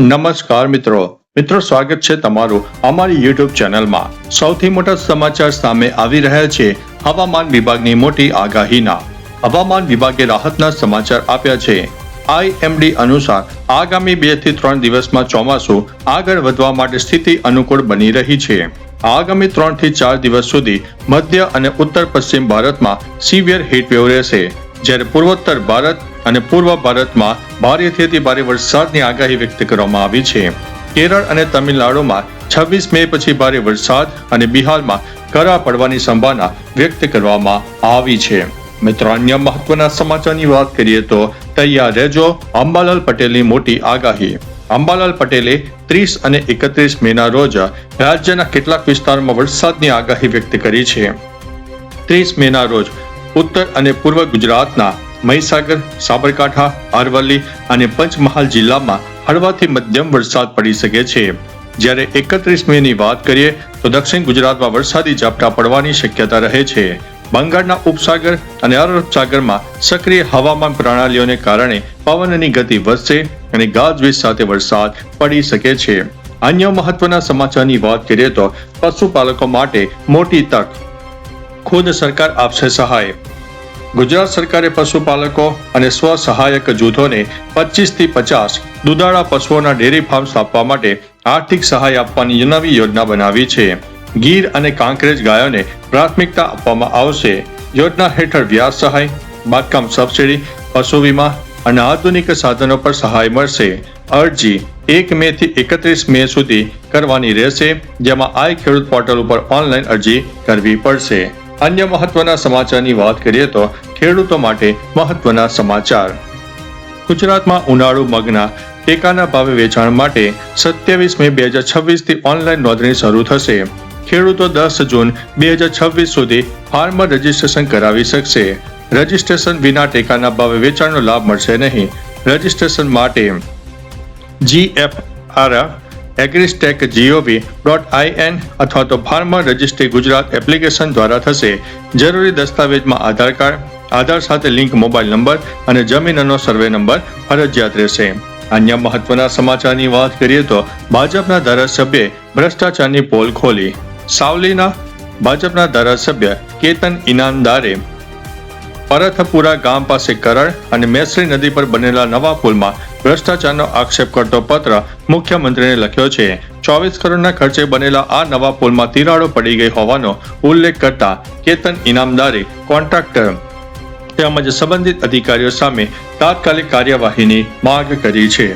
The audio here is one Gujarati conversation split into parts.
નમસ્કાર મિત્રો સ્વાગત છે તમારું અમારી યુટ્યુબ ચેનલમાં। સૌથી મોટા સમાચાર સામે આવી રહ્યા છે હવામાન વિભાગની મોટી આગાહીના। હવામાન વિભાગે રાહતના સમાચાર આપ્યા છે। IMD અનુસાર આગામી 2 થી 3 દિવસમાં ચોમાસું આગળ વધવા માટે સ્થિતિ અનુકૂળ બની રહી છે। આગામી 3 થી 4 દિવસ સુધી મધ્ય અને ઉત્તર પશ્ચિમ ભારતમાં સિવિયર હીટવેવ રહેશે, જ્યારે પૂર્વોત્તર ભારત અને પૂર્વ ભારતમાં ભારેથી અતિ ભારે વરસાદની આગાહી વ્યક્ત કરવામાં આવી છે। કેરળ અને તમિલનાડુમાં 26 મે પછી ભારે વરસાદ અને બિહારમાં કરા પડવાની સંભાવના વ્યક્ત કરવામાં આવી છે। મિત્રો, અન્ય મહત્વના સમાચારની વાત કરીએ તો તૈયાર રહેજો અંબાલાલ પટેલની મોટી આગાહી। અંબાલાલ પટેલે 30 અને 31 મેના રોજ રાજ્યના કેટલાક વિસ્તારોમાં વરસાદની આગાહી વ્યક્ત કરી છે। 30 મેના રોજ ઉત્તર અને પૂર્વ ગુજરાતના મહીસાગર, સાબરકાંઠા, અરવલ્લી અને પંચમહાલ જિલ્લામાં હળવાથી મધ્યમ વરસાદ પડી શકે છે, જ્યારે 31 મેની વાત કરીએ તો દક્ષિણ ગુજરાતમાં વરસાદી ઝાપટા પડવાની શક્યતા રહે છે। બંગાળના ઉપસાગર અને અરબ સાગરમાં સક્રિય હવામાન પ્રણાલીઓને કારણે પવનની ગતિ વધશે અને ગાજવીજ સાથે વરસાદ પડી શકે છે। અન્ય મહત્વના સમાચારની વાત કરીએ તો પશુપાલકો માટે મોટી તક, ખુદ સરકાર આપશે સહાય। ગુજરાત સરકારે પશુપાલકો અને સ્વસહાયક જૂથોને 25 થી 50 દુધાળા પશુઓના ડેરી ફાર્મ સ્થાપવા માટે આર્થિક સહાય આપવાની નવી યોજના બનાવી છે। ગીર અને કાંકરેજ ગાયોને પ્રાથમિકતા આપવામાં આવશે। યોજના હેઠળ વ્યાજ સહાય, બાંધકામ સબસિડી, પશુ વીમા અને આધુનિક સાધનો પર સહાય મળશે। અરજી 1 મે થી 31 મે સુધી કરવાની રહેશે, જેમાં આઈ ખેડૂત પોર્ટલ ઉપર ઓનલાઈન અરજી કરવી પડશે। અન્ય મહત્વના સમાચારની વાત કરીએ તો ખેડૂતો માટે મહત્વના સમાચાર। ગુજરાતમાં ઉનાળુ મગના ટેકાના ભાવે વેચાણ માટે 27 મે 2026 થી ઓનલાઈન નોંધણી શરૂ થશે। ખેડૂતો 10 જૂન 2026 સુધી ફાર્મર રજીસ્ટ્રેશન કરાવી શકશે। રજીસ્ટ્રેશન વિના ટેકાના ભાવે વેચાણનો લાભ મળશે નહીં। રજીસ્ટ્રેશન માટે GFR@agristek.gov.in અથવા તો ફાર્મર રજિસ્ટ્રી ગુજરાત એપ્લિકેશન દ્વારા થશે। જરૂરી દસ્તાવેજમાં આધાર કાર્ડ, આધાર સાથે લિંક મોબાઈલ નંબર અને જમીનનો સર્વે નંબર ફરજિયાત રહેશે। અન્ય મહત્વના સમાચારની વાત કરીએ તો ભાજપના ધારાસભ્યે ભ્રષ્ટાચારની પોલ ખોલી। સાવલીના ભાજપના ધારાસભ્ય કેતન ઇનામદારે પરથપુરા ગામ પાસે કરળ અને મેસરી નદી પર બનેલા નવા પુલમાં ભ્રષ્ટાચારનો આક્ષેપ કરતો પત્ર મુખ્યમંત્રીને લખ્યો છે। 24 કરોડના ખર્ચે બનેલા આ નવા પુલમાં તિરાડો પડી ગઈ હોવાનો ઉલ્લેખ કરતા કેતન ઇનામદારે કોન્ટ્રાક્ટર તેમજ સંબંધિત અધિકારીઓ સામે તાત્કાલિક કાર્યવાહીની માંગ કરી છે।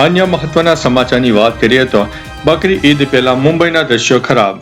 અન્ય મહત્વના સમાચારની વાત કરીએ તો બકરી ઈદ પહેલા મુંબઈના દ્રશ્યો ખરાબ।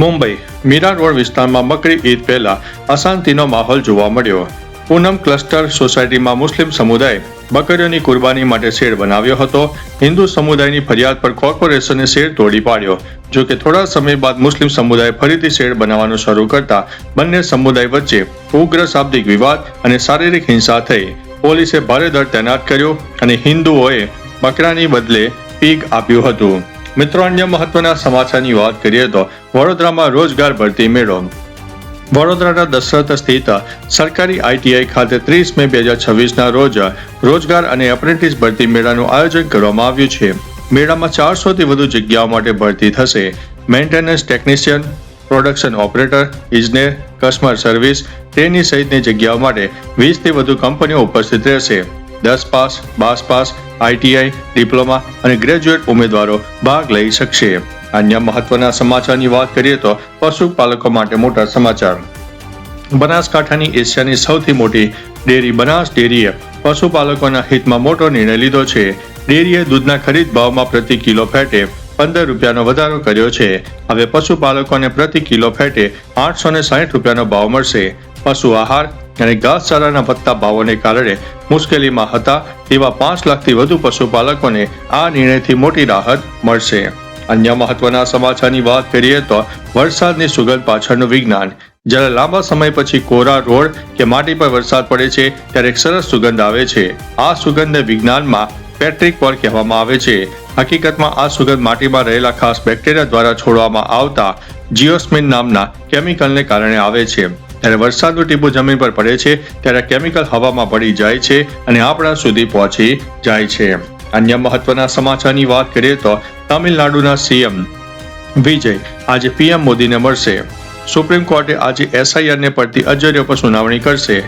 મુંબઈ મીરા રોડ વિસ્તારમાં બકરી ઈદ પહેલા અશાંતિનો માહોલ જોવા મળ્યો। પૂનમ ક્લસ્ટર સોસાયટીમાં મુસ્લિમ સમુદાય બકરીઓની કુરબાની માટે શેડ બનાવ્યો હતો। હિન્દુ સમુદાયની ફરિયાદ પર કોર્પોરેશને શેડ તોડી પાડ્યો। જો કે થોડા સમય બાદ મુસ્લિમ સમુદાય ફરીથી શેડ બનાવવાનું શરૂ કરતા બંને સમુદાય વચ્ચે ઉગ્ર શાબ્દિક વિવાદ અને શારીરિક હિંસા થઈ। પોલીસે ભારે દળ તૈનાત કર્યો અને હિન્દુઓએ બકરાની બદલે પીગ આપ્યું હતું। મિત્રો, અન્ય મહત્વના સમાચારની વાત કરીએ તો વડોદરામાં રોજગાર ભરતી મેળો। વડોદરાના દશરથ સ્થિત સરકારી ITI ખાતે 30 મે 2026 રોજ રોજગાર અને એપ્રેન્ટિસ ભરતી મેળાનું આયોજન કરવામાં આવ્યું છે। મેળામાં 400 થી વધુ જગ્યાઓ માટે ભરતી થશે। મેન્ટેનન્સ ટેકનિશિયન, પ્રોડક્શન ઓપરેટર, ઇજનેર, કસ્ટમર સર્વિસ, ટ્રેની સહિતની જગ્યાઓ માટે 20 થી વધુ કંપનીઓ ઉપસ્થિત રહેશે। 10 પાસ, 12 પાસ, ITI, ડિપ્લોમા અને ગ્રેજ્યુએટ ઉમેદવારો ભાગ લઈ શકશે। અન્ય મહત્વના સમાચારની વાત કરીએ તો પશુપાલકો માટે મોટા સમાચાર। બનાસકાંઠાની એશિયાની સૌથી મોટી ડેરી બનાસ ડેરીએ પશુપાલકોના હિતમાં મોટો નિર્ણય લીધો છે। ડેરીએ દૂધના ખરીદ ભાવમાં પ્રતિ કિલો ફેટે 15 રૂપિયાનો વધારો કર્યો છે। હવે પશુપાલકોને પ્રતિ કિલો ફેટે 860 રૂપિયાનો ભાવ મળશે। પશુ આહાર અને ઘાસચારાના વધતા ભાવોને કારણે મુશ્કેલીમાં હતા તેવા 5 લાખથી વધુ પશુપાલકોને આ નિર્ણયથી મોટી રાહત મળશે। અન્ય મહત્વના સમાચારની વાત કરીએ તો વરસાદની સુગંધ પાછળનું વિજ્ઞાન। જ્યારે લાંબા સમય પછી કોરા રોડ કે માટી પર વરસાદ પડે છે ત્યારે એક સરસ સુગંધ આવે છે। આ સુગંધને વિજ્ઞાનમાં પેટ્રિક પોર કહેવામાં આવે છે। હકીકતમાં આ સુગંધ માટીમાં રહેલા ખાસ બેક્ટેરિયા દ્વારા છોડવામાં આવતા જીઓસ્મિન નામના કેમિકલને કારણે આવે છે। ત્યારે વરસાદનું ટીપું જમીન પર પડે છે ત્યારે કેમિકલ હવામાં ભળી જાય છે અને આપણા સુધી પહોંચી જાય છે। અન્ય મહત્વના સમાચારની વાત કરીએ તો તમિલનાડુના સીએમ વિજય આજે પીએમ મોદીને મળશે. સુપ્રીમ કોર્ટે આજે એસઆઈઆરને પડતી અરજીઓ પર સુનાવણી કરશે.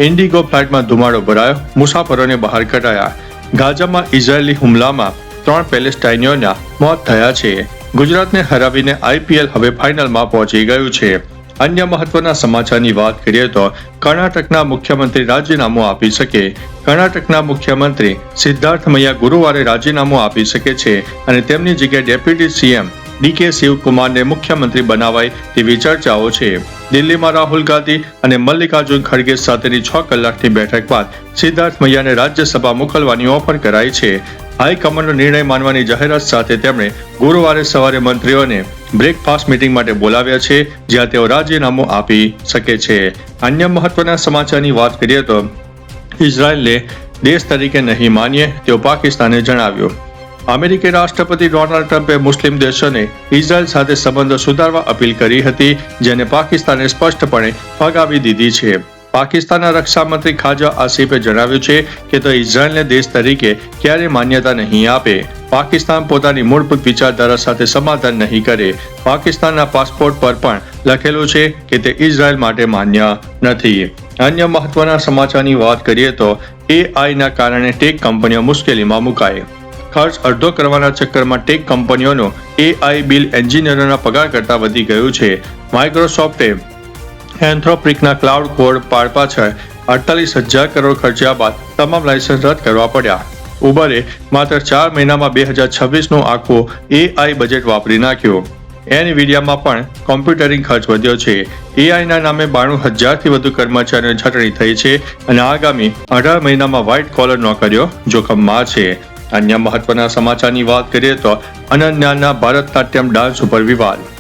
ઇન્ડિગો ફ્લાઇટમાં ધુમાડો ભરાયો, મુસાફરોને બહાર કઢાયા. ગાઝામાં ઇઝરાયેલી હુમલામાં 3 પેલેસ્ટાઇનીઓના મોત થયા છે. ગુજરાતને હરાવીને આઈપીએલ હવે ફાઇનલમાં પહોંચી ગયું છે. અન્ય મહત્વના સમાચારની વાત કરીએ તો કર્ણાટકના મુખ્યમંત્રી રાજીનામું આપી શકે. કર્ણાટકના મુખ્યમંત્રી સિદ્ધાર્થમૈયા ગુરુવારે રાજીનામું આપી શકે છે અને તેમની જગ્યાએ ડેપ્યુટી સીએમ ડીકે શિવકુમારને મુખ્યમંત્રી બનાવાય તેવી ચર્ચાઓ છે. દિલ્હીમાં રાહુલ ગાંધી અને મલ્લિકાર્જુન ખડગે સાથેની 6 કલાકની બેઠક બાદ સિદ્ધાર્થમૈયાને રાજ્યસભા મોકલવાની ઓફર કરાઈ છે. હાઈકમાન્ડનો નિર્ણય માનવાની જાહેરાત સાથે તેમણે ગુરુવારે સવારે મંત્રીઓને બ્રેકફાસ્ટ મીટિંગ માટે બોલાવ્યા છે, જ્યાં તેઓ રાજીનામું આપી શકે છે. અન્ય મહત્વના સમાચારની વાત કરીએ તો ઇઝરાયેલને દેશ તરીકે નહીં માનીએ તેવું પાકિસ્તાને જણાવ્યું. અમેરિકી રાષ્ટ્રપતિ ડોનાલ્ડ ટ્રમ્પે મુસ્લિમ દેશોને ઇઝરાયેલ સાથે સંબંધો સુધારવા અપીલ કરી હતી, જેને પાકિસ્તાને સ્પષ્ટપણે ફગાવી દીધી છે. પાકિસ્તાનના રક્ષામંત્રી ખાજા આસિફે જણાવ્યું છે કે તે ઇઝરાયેલને દેશ તરીકે ક્યારેય માન્યતા નહીં આપે. પાકિસ્તાન પોતાની મૂળભૂત વિચારધારા સાથે સમાધાન નહીં કરે. પાકિસ્તાનના પાસપોર્ટ પર પણ લખેલું છે કે તે ઇઝરાયેલ માટે માન્ય નથી. અન્ય મહત્વના સમાચારની વાત કરીએ તો એઆઈના કારણે ટેક કંપનીઓ મુશ્કેલીમાં મુકાઈ. ખર્ચ અડધો કરવાના ચક્કરમાં ટેક કંપનીઓનો એઆઈ બિલ એન્જિનિયરોના પગાર કરતાં વધી ગયું છે. માઇક્રોસોફ્ટે એન્થ્રોપિકના ક્લાઉડ કોડ પાછળ 48,000 કરોડ ખર્ચ્યા બાદ તમામ લાયસન્સ રદ કરવા પડ્યા. ઉબરે માત્ર 4 મહિનામાં 2026નું આખું એઆઈ બજેટ વાપરી નાખ્યું. એનવીડિયામાં પણ કોમ્પ્યુટરિંગ ખર્ચ વધ્યો છે. એઆઈના નામે 92,000થી વધુ કર્મચારીઓની છટણી થઈ છે અને આગામી 18 મહિનામાં વ્હાઇટ કોલર નોકરીઓ જોખમમાં છે. અન્ય મહત્વના સમાચારની વાત કરીએ તો અનન્યાના ભારતનાટ્યમ ડાન્સ ઉપર વિવાદ.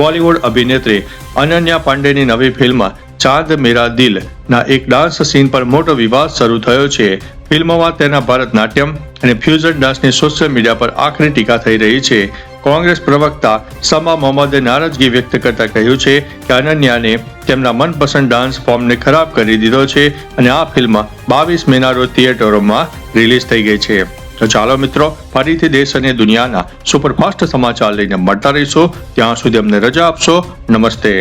બોલિવૂડ અભિનેત્રી અનન્યા પાંડેની નવી ફિલ્મ ચાંદ મેરા દિલ ના એક ડાન્સ સીન પર મોટો વિવાદ શરૂ થયો છે. ફિલ્મમાં તેના ભારતનાટ્યમ અને ફ્યુઝન ડાન્સની સોશિયલ મીડિયા પર આકરી ટીકા થઈ રહી છે. કોંગ્રેસ પ્રવક્તા સમા મોહમ્મદે નારાજગી વ્યક્ત કરતા કહ્યું છે કે અનન્યાને તેમના મનપસંદ ડાન્સ ફોર્મને ખરાબ કરી દીધો છે અને આ ફિલ્મ 22 મેના રોજ થિયેટરોમાં રિલીઝ થઈ ગઈ છે. તો ચાલો મિત્રો, ફરીથી દેશ અને દુનિયાના સુપરફાસ્ટ સમાચાર લઈને મળતા રહીશું. ત્યાં સુધી અમને રજા આપશો. નમસ્તે.